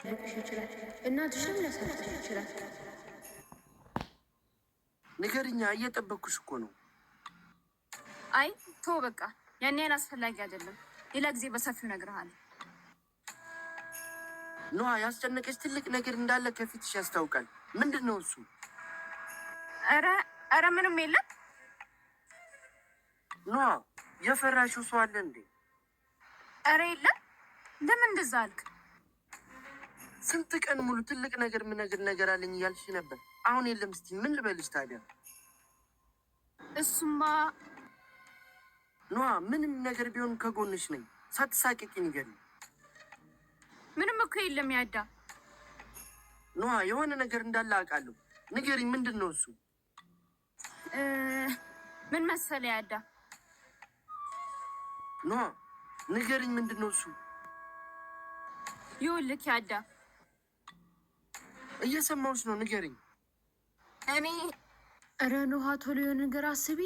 ሊያስጨንቅሽ ይችላል። እናትሽም ሊያሳስብሽ ይችላል። ንገሪኛ፣ እየጠበቅኩሽ እኮ ነው። አይ ተው በቃ፣ ያን ያህል አስፈላጊ አይደለም። ሌላ ጊዜ በሰፊው እነግርሃለሁ። ኖአ፣ ያስጨነቀሽ ትልቅ ነገር እንዳለ ከፊትሽ ያስታውቃል። ምንድን ነው እሱ? ኧረ ምንም የለም። ኖአ፣ የፈራሽው ሰው አለ እንዴ? ኧረ የለም። ለምን እንደዛ አልክ? ስንት ቀን ሙሉ ትልቅ ነገር ምነግር ነገር አለኝ እያልሽ ነበር። አሁን የለም። እስቲ ምን ልበልሽ ታዲያ? እሱማ ኖአ፣ ምንም ነገር ቢሆን ከጎንሽ ነኝ። ሳትሳቀቂ ንገሪ። ምንም እኮ የለም ያዳ። ኖአ፣ የሆነ ነገር እንዳለ አውቃለሁ። ንገሪ፣ ምንድን ነው እሱ? ምን መሰለህ ያዳ። ኖአ፣ ንገሪኝ፣ ምንድን ነው እሱ? ይኸውልህ ያዳ፣ እየሰማሁሽ ነው፣ ንገሪኝ። እኔ ኧረ ኖሃ፣ ቶሎ የሆነ ነገር አስቢ።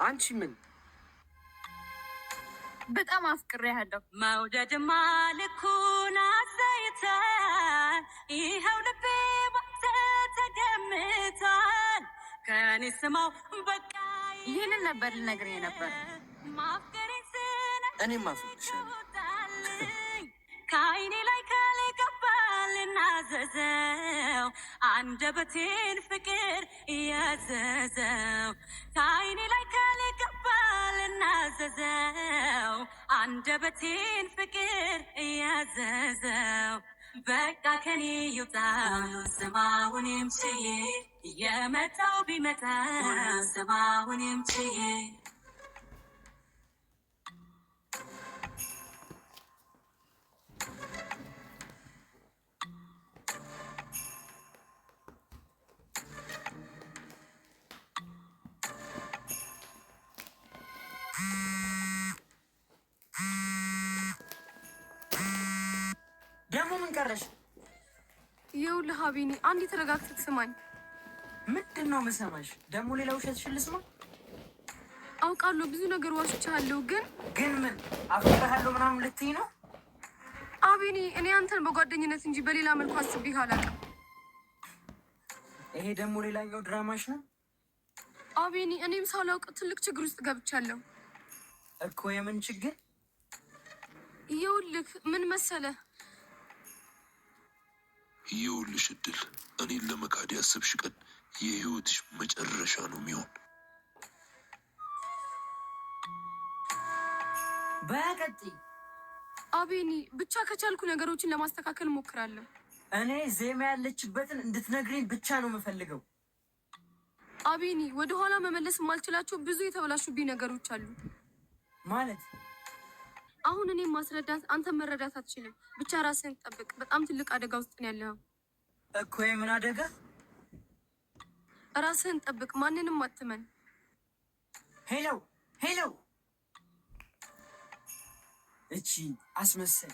አንቺ ምን? በጣም አፍቅሬሃለሁ። መውደድማ ልኩን አሳይተን ይኸው ልቤ ባንተ ተገምቷል። ከኔ ስማው በቃ ይህንን ነበር ልነግርህ ነበር። ማፍቀሬን ስነ እኔም አፍቅርሻለሁ። ከአይኔ ላይ ካልገባል እናዘዘው አንደበቴን ፍቅር እያዘዘው ከአይኔ ላይ ካልገባል እናዘዘው አንደበቴን ፍቅር እያዘዘው በቃ ከኔ ይውጣ ስማውንም ችዬ የመጣው ቢመጣ ስማውንም ችዬ ደግሞ ምን ቀረሽ? ይኸውልህ ሀቢኒ፣ አንዴ ተረጋግተህ ስማኝ። ምንድን ነው የምሰማሽ? ደግሞ ሌላ ውሸትሽን ልስማ? አውቃለሁ ብዙ ነገር ዋሽቻለሁ፣ ግን ምን አፍቅርሃለሁ ምናምን ልትይ ነው? አቢኒ፣ እኔ አንተን በጓደኝነት እንጂ በሌላ መልኩ አስቤህ አላውቅም። ይሄ ደግሞ ሌላኛው ድራማሽ ነው? አቢኒ፣ እኔም ሳላውቅ ትልቅ ችግር ውስጥ ገብቻለሁ እኮ። የምን ችግር? ይኸውልህ ምን መሰለህ፣ ይኸውልሽ እድል፣ እኔን ለመካድ ያሰብሽ ቀን የህይወትሽ መጨረሻ ነው የሚሆን። በቀጥይ አቢኒ፣ ብቻ ከቻልኩ ነገሮችን ለማስተካከል እሞክራለሁ። እኔ ዜማ ያለችበትን እንድትነግሪኝ ብቻ ነው የምፈልገው። አቢኒ፣ ወደኋላ መመለስ የማልችላቸው ብዙ የተበላሹብኝ ነገሮች አሉ። ማለት? አሁን እኔም ማስረዳት አንተ መረዳት አትችልም። ብቻ ራስህን ጠብቅ። በጣም ትልቅ አደጋ ውስጥ ነው ያለኸው እኮ። የምን አደጋ? ራስህን ጠብቅ። ማንንም አትመን። ሄሎ ሄሎ፣ እቺ አስመሰል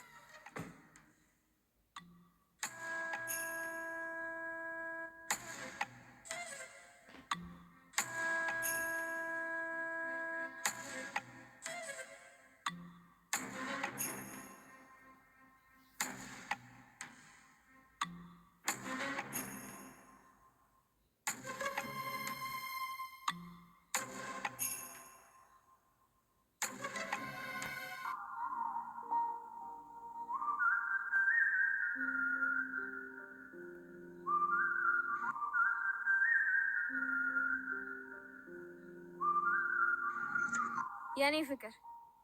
የኔ ፍቅር፣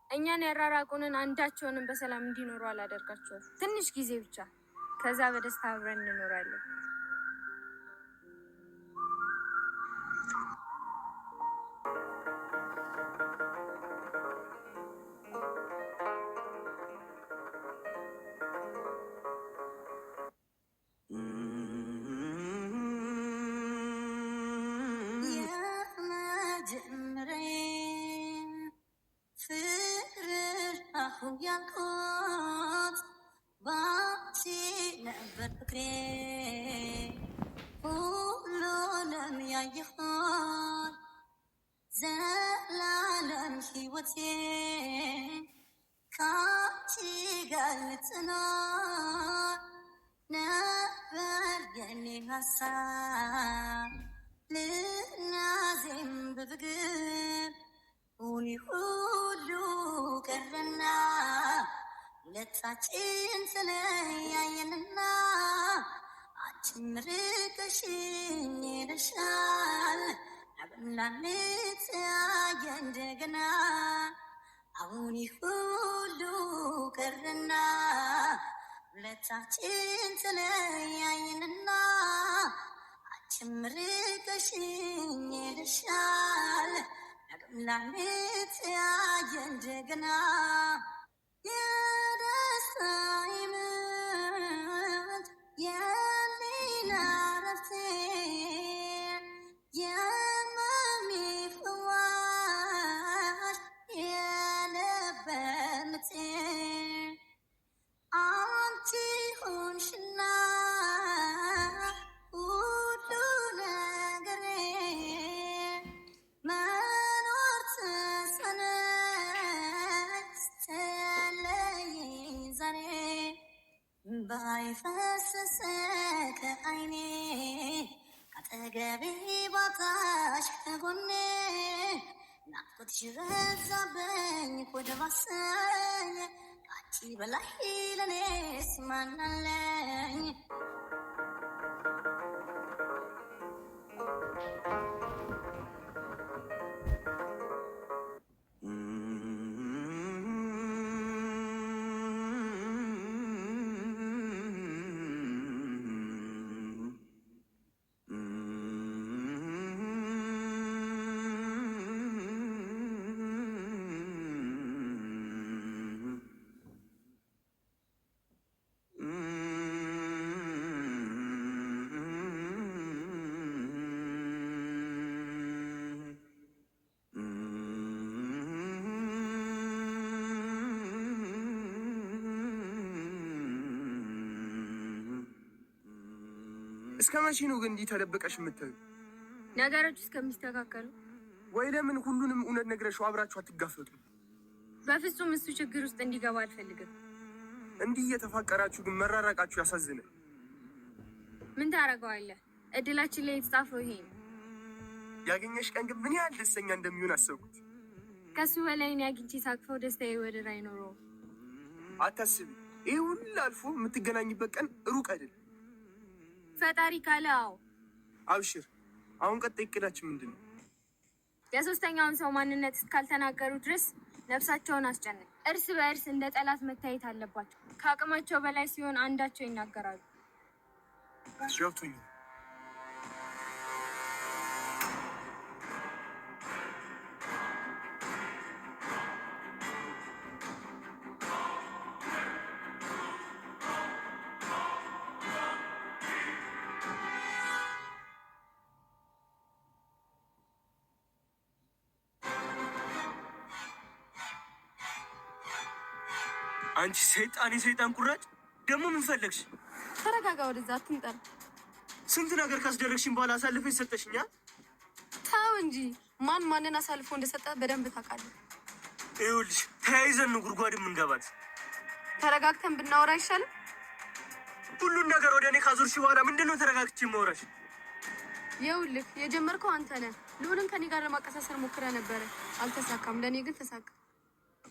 እኛን ያራራቁንን አንዳቸውንም በሰላም እንዲኖሩ አላደርጋቸውም። ትንሽ ጊዜ ብቻ፣ ከዛ በደስታ አብረን እንኖራለን። ያልኩት ባንቺ ነበር ፍቅሬ ሁሉንም ያየሁት ዘላለም ሕይወቴ ካንቺ ጋር ልትኖር ነበር የኔ ሀሳብ ልናዜም በፍቅር ሁሉ ቀረና ሁለታችን ተለያየንና አንቺም ርቀሽኝ ሄደሻል ላንተያየ እንደገና አሁን ሁሉ ቀረና ሁለታችን ተለያየንና አንቺም ርቀሽኝ ሄደሻል ላንተያየ እንደገና የደስታዬ ምንጭ የሌላ ረፍቴ የህመሜ ፈዋሽ የነበር ምጤ አንቺ ሆንሽና ሁሉ ነገሬ መኖር ተሳነኝ ስትለይኝ ዛሬ ባይፈሰሰ ከዓይኔ ካጠገቤ ባጣሽ ከጎኔ ናፍቆትሽ በዛብኝ ወደ ባሰኝ ከአንቺ በላይ ለኔስ ማን አለኝ? እስከ መቼ ነው ግን እንዲህ ተደብቀሽ የምትዩ? ነገሮች እስከሚስተካከሉ። ወይ ለምን ሁሉንም እውነት ነግረሽው አብራችሁ አትጋፈጡ? በፍጹም እሱ ችግር ውስጥ እንዲገባ አልፈልግም። እንዲህ እየተፋቀራችሁ ግን መራራቃችሁ ያሳዝናል። ምን ታደርገዋለህ? እድላችን ላይ የተጻፈው ይሄ ነው። ያገኘሽ ቀን ግን ምን ያህል ደስተኛ እንደሚሆን አሰብኩት። ከሱ በላይ እኔ አግኝቼ ሳቅፈው ደስታዬ ወደር አይኖረውም። አታስቢ፣ ይህ ሁሉ አልፎ የምትገናኝበት ቀን ሩቅ አይደለም። ፈጣሪ ካለ አዎ። አብሽር። አሁን ቀጣይ እቅዳችን ምንድን ነው? የሶስተኛውን ሰው ማንነት እስካልተናገሩ ድረስ ነፍሳቸውን አስጨንቅ። እርስ በእርስ እንደ ጠላት መታየት አለባቸው። ከአቅማቸው በላይ ሲሆን አንዳቸው ይናገራሉ። ገብቶኛል። አንቺ ሰይጣን፣ የሰይጣን ቁራጭ ደግሞ ምን ፈለግሽ? ተረጋጋ፣ ወደዛ አትንጠር። ስንት ነገር ካስደረግሽኝ በኋላ አሳልፈሽ ሰጠሽኛል። ተው እንጂ ማን ማንን አሳልፎ እንደሰጠ በደንብ ታውቃለህ። ይኸውልሽ ተያይዘን ነው ጉድጓድ የምንገባት። ተረጋግተን ብናወራ አይሻልም? ሁሉን ነገር ወደ እኔ ካዞርሽ በኋላ ምንድን ነው ተረጋግቼ የማወራሽ? ይኸውልህ የጀመርከው አንተ ነህ። ልዑልን ከኔ ጋር ለማቀሳሰር ሞክረህ ነበረ፣ አልተሳካም። ለእኔ ግን ተሳካ።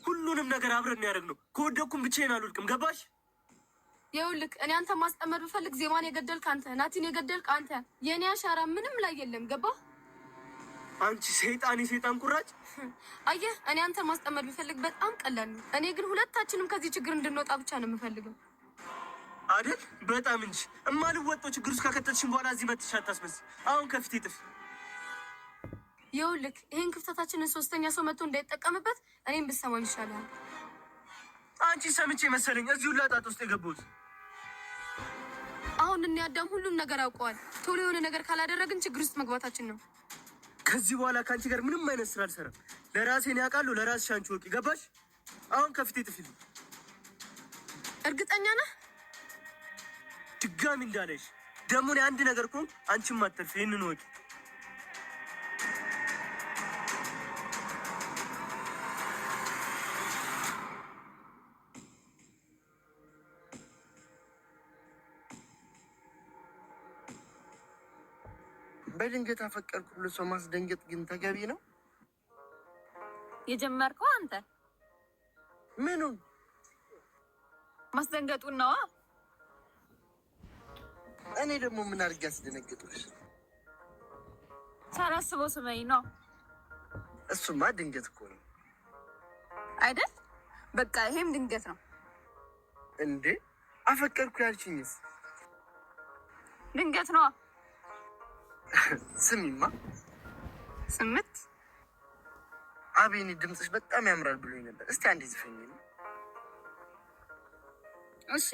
ሁሉንም ነገር አብረን ያደረግነው። ከወደኩም ብቻዬን አልወድቅም። ገባሽ? ይኸውልህ እኔ አንተ ማስጠመድ ብፈልግ ዜማን የገደልክ አንተ፣ ናቲን የገደልክ አንተ። የእኔ አሻራ ምንም ላይ የለም። ገባህ? አንቺ ሰይጣን፣ የሰይጣን ቁራጭ። አየህ እኔ አንተ ማስጠመድ ብፈልግ በጣም ቀላል ነው። እኔ ግን ሁለታችንም ከዚህ ችግር እንድንወጣ ብቻ ነው የምፈልገው አይደል? በጣም እንጂ እማልወጣው ችግር ውስጥ ከከተትሽን በኋላ እዚህ መጥተሽ አታስመስይ። አሁን ከፊቴ ጥፍ። ይኸውልህ ይህን ክፍተታችንን ሶስተኛ ሰው መጥቶ እንዳይጠቀምበት እኔም ብሰማኝ ይሻላል። አንቺ ሰምቼ መሰለኝ እዚሁ ላጣጥ ውስጥ የገባሁት። አሁን እኔ አዳም ሁሉም ነገር አውቀዋል። ቶሎ የሆነ ነገር ካላደረግን ችግር ውስጥ መግባታችን ነው። ከዚህ በኋላ ከአንቺ ጋር ምንም አይነት ስራ አልሰራም። ለራሴን ያውቃለሁ፣ ለራስሽ አንቺ ወቂ። ገባሽ? አሁን ከፊቴ ጥፊልኝ። እርግጠኛ ነህ? ድጋሚ እንዳለሽ ደግሞ እኔ አንድ ነገር ከሆንኩ አንቺም አትርፊ። ይህንን ወቂ። በድንገት አፈቀርኩ ብሎ ሰው ማስደንገጥ ግን ተገቢ ነው? የጀመርከው አንተ ምኑን ማስደንገጡን ነዋ። እኔ ደግሞ ምን አድርጌ አስደነገጥኩሽ? ሳላስበው ስመኝ ነው። እሱማ ድንገት እኮ ነው አይደል? በቃ ይሄም ድንገት ነው እንዴ? አፈቀርኩ ያልሽኝስ ድንገት ነው። ስሚማ ስምት አቤኔ ድምፅሽ በጣም ያምራል ብሎኝ ነበር። እስቲ አንዴ ዝፈኝ። እሺ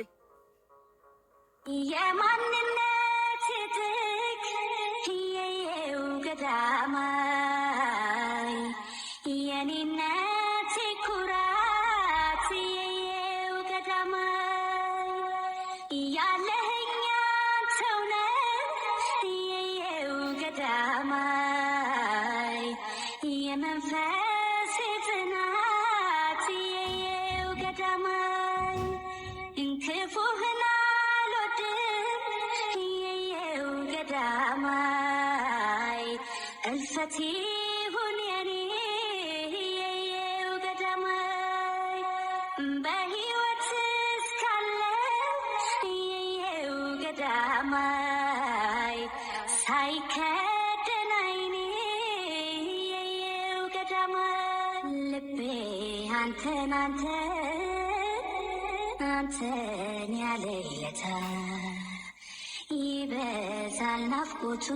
የማንነት ትክ የየው ገዳማይ የኔነት ኩራት የየው ገዳማይ ያለኸኝ አንተው ነህ የየው ገዳማይ የመንፈስ ጽናት የየው ገዳማይ እንክፉህን አልወድም የየው ገዳማይ እልፈት ይሁን የኔ የየው ገዳማይ በሕይወት እስካለ የየው ገዳማይ ሳይከደን ዓይኔ የየው ገዳማይ ልቤ አንተን አንተን ያለየታ ይበዛል ናፍቆቱ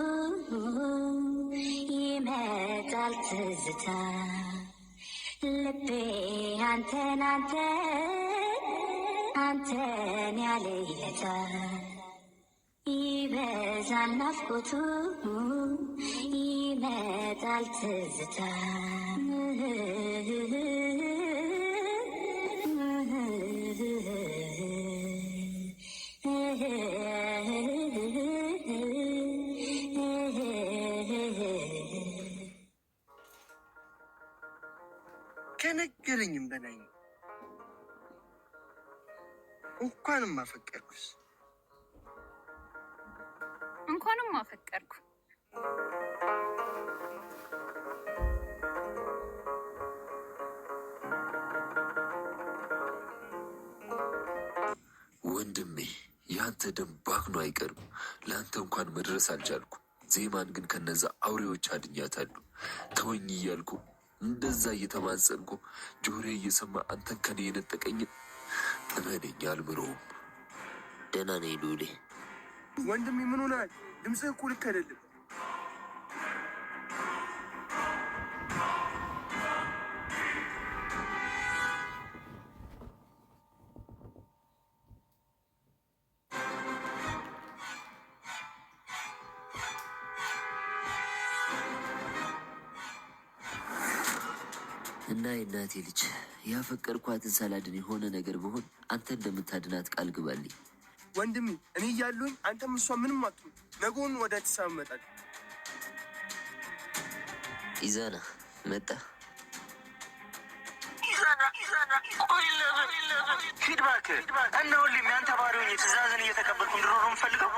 ይመጣል ትዝታ ልቤ አንተን ያለየታ ይበዛል ናፍቆቱ ይመጣል ትዝታ ከነገረኝም በላይ እንኳንም አፈቀርኩሽ። እንኳንም አፈቀርኩ። ወንድሜ ያንተ ደም ባክኖ አይቀርም። ለአንተ እንኳን መድረስ አልቻልኩ። ዜማን ግን ከነዛ አውሬዎች አድኛታለሁ። ተወኝ እያልኩ እንደዛ እየተማጸንኩ ጆሬ እየሰማ አንተን ከኔ የነጠቀኝ እመነኝ አልምረውም። ደህና ነኝ ሉሌ። ወንድሜ ምን ሆናል? ድምፅህ እኮ ልክ አይደለም። እና የእናቴ ልጅ ያፈቀርኳትን ሳላድን የሆነ ነገር ብሆን አንተ እንደምታድናት ቃል ግባልኝ። ወንድሜ እኔ እያለሁኝ አንተም እሷ ምንም አትሆን። ነገውን ወደ አዲስ አበባ እመጣለሁ። ኢዛና መጣ። ሂድ እባክህ። እና ሁሌም ያንተ ባህሪ ሆኜ ትእዛዝን እየተቀበልኩ እንድኖር ነው የምፈልገው።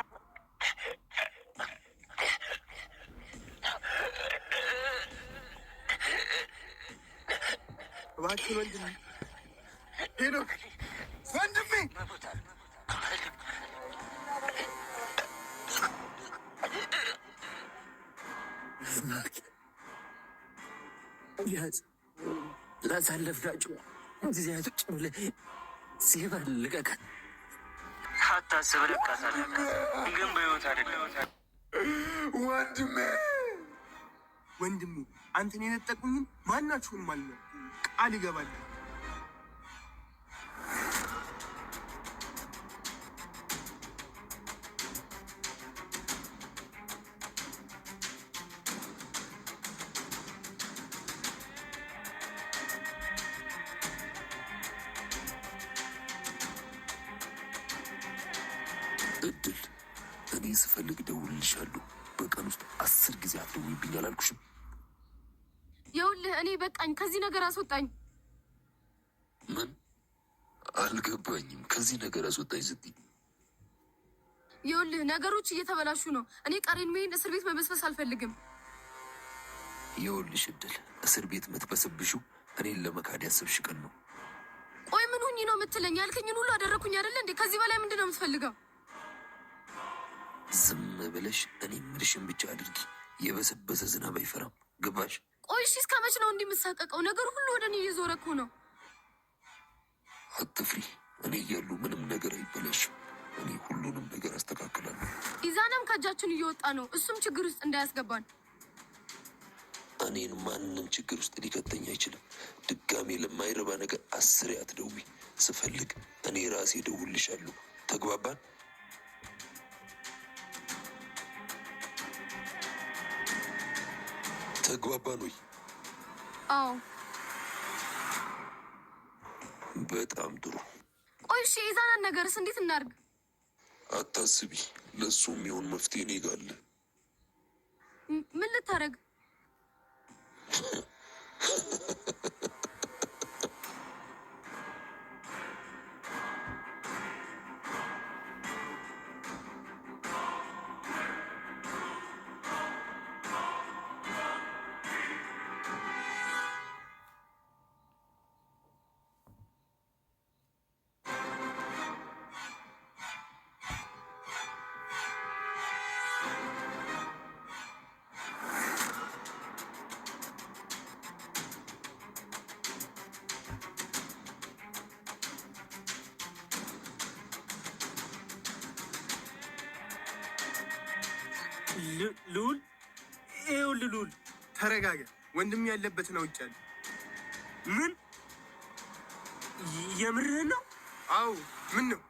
እባክህ ወንድሜ ሄኖክ፣ ወንድሜ ያዝ ላሳለፍናቸው ጊዜያቶች ብለህ ዜማን ልቀቃት። አታስብ፣ ልካታለሁ ግን በሕይወት አይደለም። ወንድሜ አንተን የነጠቁኝን ማናችሁንም አልነው ቃል ይገባል። እድል እኔ ስፈልግ ደውልልሻለሁ። በቀን ውስጥ 10 ጊዜ አትደውይብኝ አላልኩሽም? ይኸውልህ እኔ በቃኝ፣ ከዚህ ነገር አስወጣኝ። ምን? አልገባኝም። ከዚህ ነገር አስወጣኝ ስትይ ይኸውልህ ነገሮች እየተበላሹ ነው። እኔ ቀሬን መሄድ እስር ቤት መበስበስ አልፈልግም። ይኸውልሽ እድል እስር ቤት የምትበሰብሽው እኔን ለመካድ ያሰብሽ ቀን ነው። ቆይ ምን ሁኚ ነው የምትለኝ? ያልከኝን ሁሉ አደረኩኝ አይደለ እንዴ? ከዚህ በላይ ምንድን ነው የምትፈልገው? ዝም ብለሽ እኔ ምልሽን ብቻ አድርጊ። የበሰበሰ ዝናብ አይፈራም። ገባሽ? ቆይ እሺ እስከ መች ነው እንዲህ የምሳቀቀው? ነገር ሁሉ ወደ እኔ እየዞረ እኮ ነው። አትፍሪ። እኔ እያሉ ምንም ነገር አይበላሽም። እኔ ሁሉንም ነገር አስተካክላለሁ። ኢዛናም ከእጃችን እየወጣ ነው። እሱም ችግር ውስጥ እንዳያስገባን። እኔን ማንም ችግር ውስጥ ሊከተኝ አይችልም። ድጋሜ ለማይረባ ነገር 10 አትደውይ። ስፈልግ እኔ ራሴ እደውልልሻለሁ። ተግባባን? ተግባባን ወይ? አዎ። በጣም ጥሩ። ቆይ እሺ ኢዛናን ነገርስ እንዴት እናድርግ? አታስቢ፣ ለሱ የሚሆን መፍትሄ እኔ ጋር አለ። ምን ልታደርግ? ልዑል፣ ይኸውልህ ልዑል ተረጋጋ። ወንድም ያለበትን አውቄያለሁ። ምን? የምርህን ነው? አዎ። ምን ነው?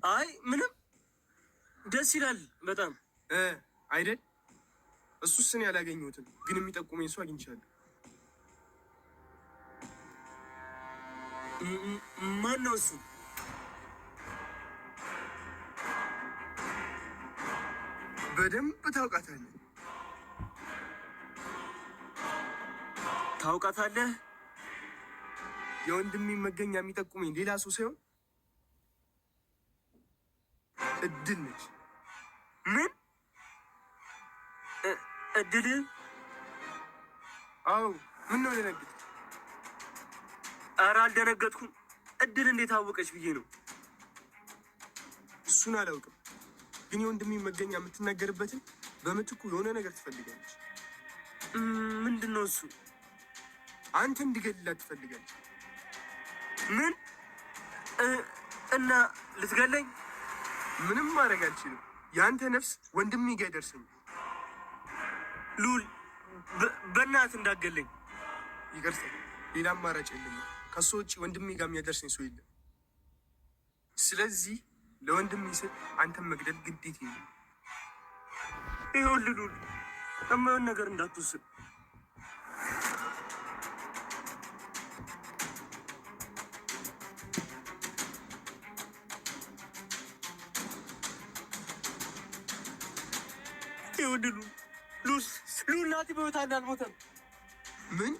አይ ምንም። ደስ ይላል በጣም አይደል? እሱስ እኔ አላገኘሁትም፣ ግን የሚጠቁመኝ ሰው አግኝቻለሁ። ማን ነው እሱ? በደንብ ታውቃታለህ። ታውቃታለህ? የወንድሜ መገኛ የሚጠቁመኝ ሌላ ሰው ሳይሆን እድል ነች። ምን? እድል? አዎ። ምን ነው ደነገጥክ? ኧረ አልደነገጥኩም። እድል እንዴት አወቀች ብዬ ነው። እሱን አላውቅም፣ ግን የወንድሜ መገኛ የምትናገርበትን በምትኩ የሆነ ነገር ትፈልጋለች። ምንድን ነው እሱ? አንተ እንዲገልላት ትፈልጋለች። ምን? እና ልትገለኝ? ምንም ማድረግ አልችልም። የአንተ ነፍስ ወንድሜ ጋ አይደርስም። ልዑል፣ በእናትህ እንዳትገለኝ። ይቅርታ፣ ሌላ አማራጭ የለም። ከሱ ውጭ ወንድሜ ጋር የሚያደርሰኝ ሰው የለም። ስለዚህ ለወንድሜ ስል አንተን መግደል ግዴታ ነው። ይኸውልህ ልዑል፣ የማይሆን ነገር እንዳትወስድ። ይኸውልህ ልዑል፣ ናቲ በሕይወት አልሞተም። ምን?